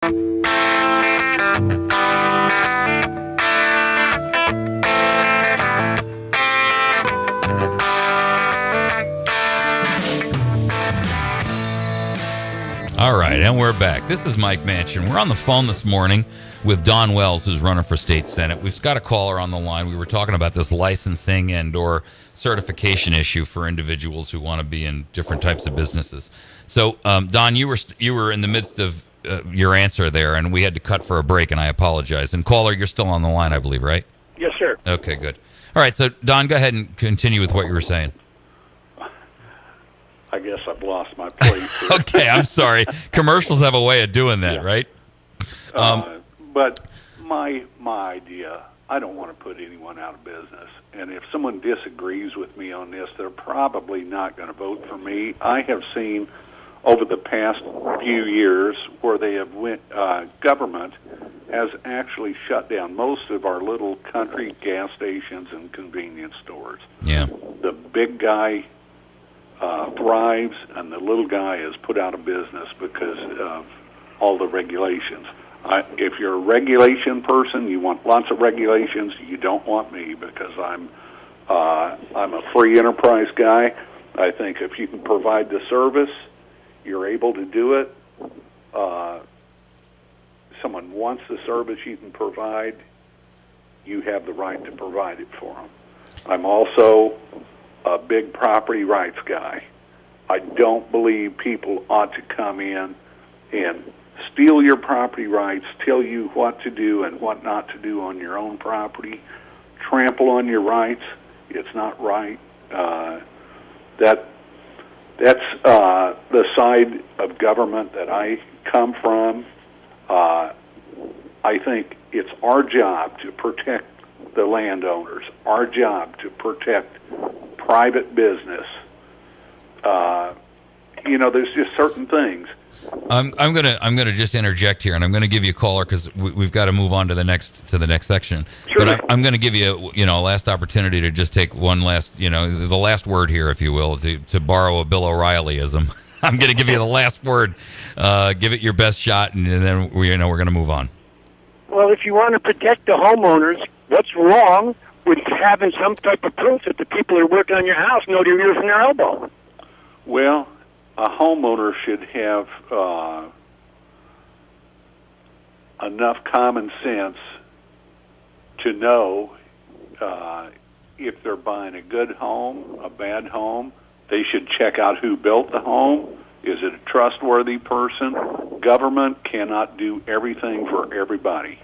All right, and we're back. This is Mike Manchin. We're on the phone this morning with Don Wells, who's running for state senate. We've got a caller on the line. We were talking about this licensing and or certification issue for individuals who want to be in different types of businesses. So, Don, you were in the midst of your answer there, and we had to cut for a break, and I apologize. And caller, you're still on the line, I believe, right? Yes, sir. Okay, good. All right, so Don, go ahead and continue with what you were saying. I guess I've lost my place here. Okay, I'm sorry. Commercials have a way of doing that, right? But my idea, I don't want to put anyone out of business. And if someone disagrees with me on this, they're probably not going to vote for me. I have seen over the past few years where they have government has actually shut down most of our little country gas stations and convenience stores. Yeah. The big guy thrives, and the little guy is put out of business because of all the regulations. If you're a regulation person, you want lots of regulations. You don't want me because I'm a free enterprise guy. I think if you can provide the service, you're able to do it. Someone wants the service you can provide, you have the right to provide it for them. I'm also a big property rights guy. I don't believe people ought to come in and steal your property rights, tell you what to do and what not to do on your own property, trample on your rights. It's not right. That's the side of government that I come from. I think it's our job to protect the landowners, our job to protect private business. There's just certain things. I'm gonna just interject here, and I'm gonna give you a caller because we've got to move on to the next section. Sure. But I'm gonna give you a last opportunity to just take one last the last word here, if you will, to borrow a Bill O'Reillyism. I'm gonna give you the last word. Give it your best shot, and then we're gonna move on. Well, if you want to protect the homeowners, what's wrong with having some type of proof that the people who are working on your house know their ear from their elbow? Well, a homeowner should have enough common sense to know if they're buying a good home, a bad home. They should check out who built the home. Is it a trustworthy person? Government cannot do everything for everybody.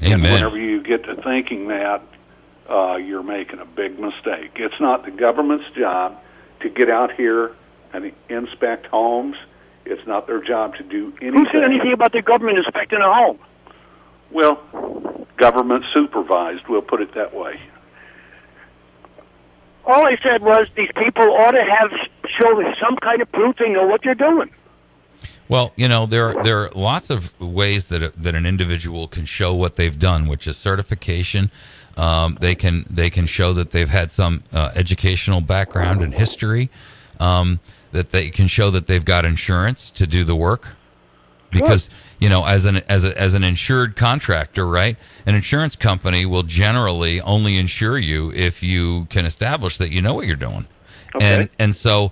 Amen. And whenever you get to thinking that, you're making a big mistake. It's not the government's job to get out here and inspect homes. It's not their job to do anything. Who said anything about the government inspecting a home? Well, government supervised, we'll put it that way. All I said was these people ought to show some kind of proof they know what they're doing. Well, there are lots of ways that an individual can show what they've done, which is certification. They can show that they've had some educational background and history. That they can show that they've got insurance to do the work, because as an insured contractor, right? An insurance company will generally only insure you if you can establish that you know what you're doing. Okay. And so,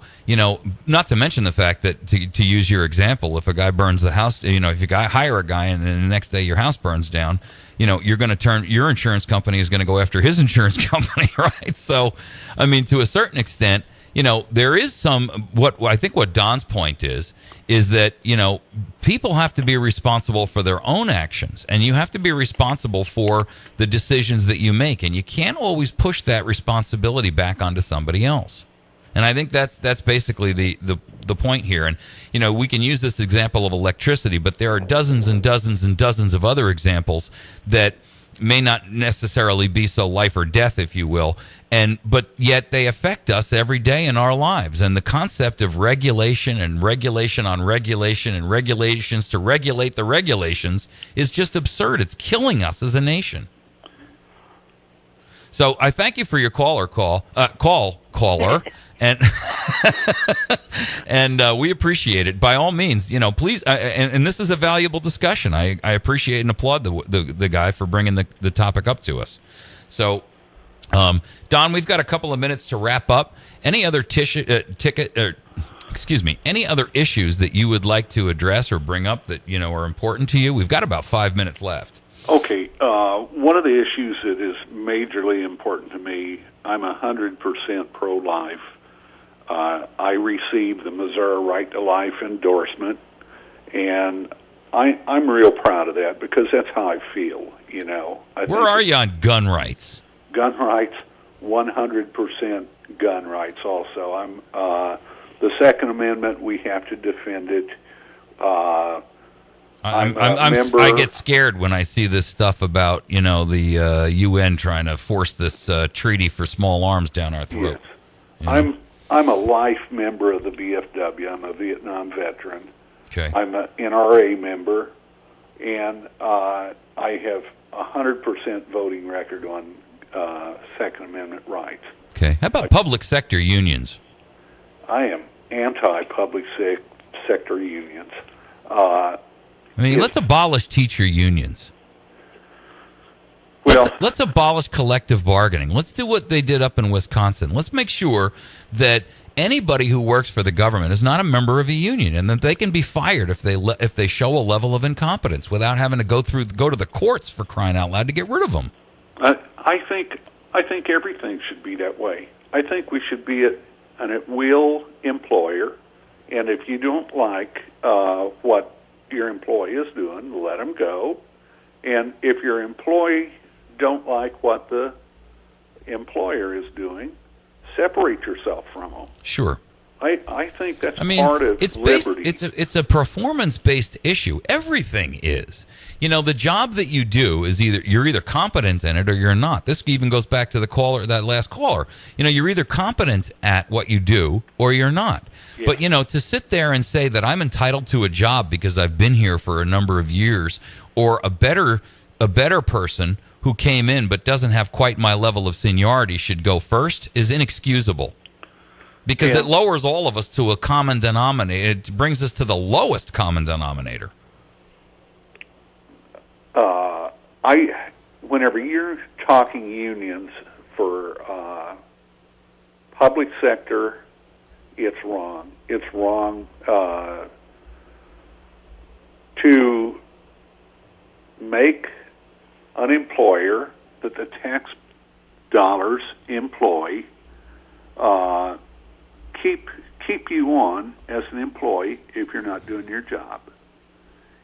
not to mention the fact that, to use your example, if a guy burns the house, if you hire a guy and then the next day your house burns down, you're going to your insurance company is going to go after his insurance company, right? So, I mean, to a certain extent, there is what Don's point is that, people have to be responsible for their own actions, and you have to be responsible for the decisions that you make, and you can't always push that responsibility back onto somebody else. And I think that's basically the point here. And, we can use this example of electricity, but there are dozens and dozens and dozens of other examples that may not necessarily be so life or death, if you will, but yet they affect us every day in our lives. And the concept of regulation and regulation on regulation and regulations to regulate the regulations is just absurd. It's killing us as a nation. So I thank you for your caller, caller, and and we appreciate it. By all means, please. And this is a valuable discussion. I appreciate and applaud the guy for bringing the topic up to us. So, Don, we've got a couple of minutes to wrap up. Any other any other issues that you would like to address or bring up that are important to you? We've got about 5 minutes left. Okay. One of the issues that is majorly important to me, I'm 100% pro-life. I received the Missouri Right to Life endorsement, and I'm real proud of that because that's how I feel. Where are you on gun rights? Gun rights, 100% gun rights. Also, I'm the Second Amendment. We have to defend it. I get scared when I see this stuff about the UN trying to force this treaty for small arms down our throat. Yes. I'm a life member of the BFW. I'm a Vietnam veteran. Okay. I'm an NRA member, and I have 100% voting record on Second Amendment rights. Okay. How about public sector unions? I am anti-public sector unions. Let's abolish teacher unions. Well, let's abolish collective bargaining. Let's do what they did up in Wisconsin. Let's make sure that anybody who works for the government is not a member of a union, and that they can be fired if they show a level of incompetence without having to go to the courts, for crying out loud, to get rid of them. I think everything should be that way. I think we should be an at-will employer, and if you don't like what your employee is doing, let them go. And if your employee don't like what the employer is doing, separate yourself from them. Sure. I think that's part of liberty. It's a performance-based issue. Everything is. The job that you do is you're either competent in it or you're not. This even goes back to that last caller. You're either competent at what you do or you're not. Yeah. But to sit there and say that I'm entitled to a job because I've been here for a number of years, or a better person who came in but doesn't have quite my level of seniority should go first, is inexcusable. Because it lowers all of us to a common denominator. It brings us to the lowest common denominator. Whenever you're talking unions for public sector, it's wrong. It's wrong to make an employer that the tax dollars employ keep you on as an employee if you're not doing your job.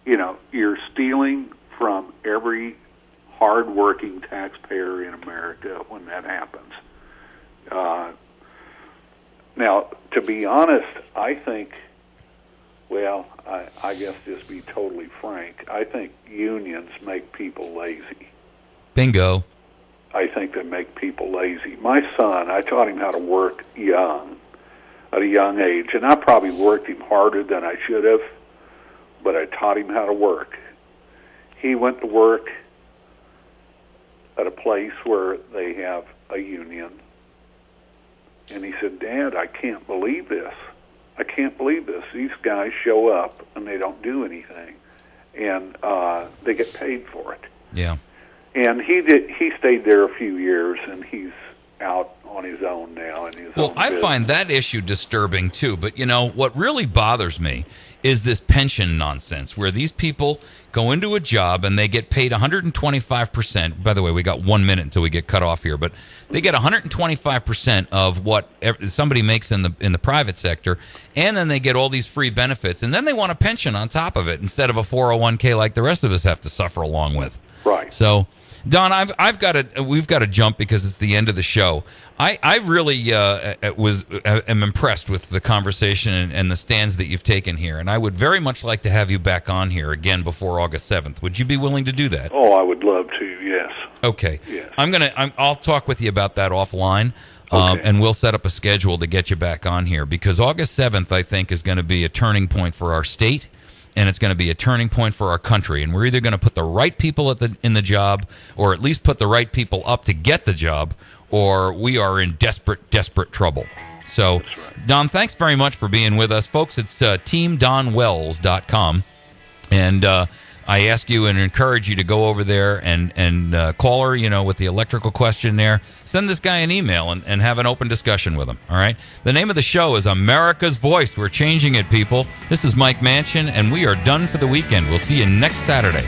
You're stealing from every hard-working taxpayer in America when that happens. Now, to be honest, I think, I guess just be totally frank, I think unions make people lazy. Bingo. I think they make people lazy. My son, I taught him how to work at a young age, and I probably worked him harder than I should have, but I taught him how to work. He went to work at a place where they have a union, and he said, "Dad, I can't believe this. I can't believe this. These guys show up and they don't do anything, and they get paid for it." Yeah. And he stayed there a few years, and he's out on his own now. I find that issue disturbing too. But what really bothers me is this pension nonsense, where these people go into a job and they get paid 125%. By the way, we got 1 minute until we get cut off here, but they get 125% of what somebody makes in the private sector, and then they get all these free benefits, and then they want a pension on top of it instead of a 401k like the rest of us have to suffer along with. Right. So, Don, we've got to jump because it's the end of the show. I really am impressed with the conversation and the stands that you've taken here, and I would very much like to have you back on here again before August 7th. Would you be willing to do that? Oh, I would love to. Yes. Okay. Yes. I'll talk with you about that offline, okay. And we'll set up a schedule to get you back on here, because August 7th, I think, is going to be a turning point for our state and it's going to be a turning point for our country. And we're either going to put the right people in the job, or at least put the right people up to get the job, or we are in desperate trouble. So, Don, thanks very much for being with us. Folks, it's teamdonwells.com. And I ask you and encourage you to go over there and call her, with the electrical question there. Send this guy an email and have an open discussion with him, all right? The name of the show is America's Voice. We're changing it, people. This is Mike Manchin, and we are done for the weekend. We'll see you next Saturday.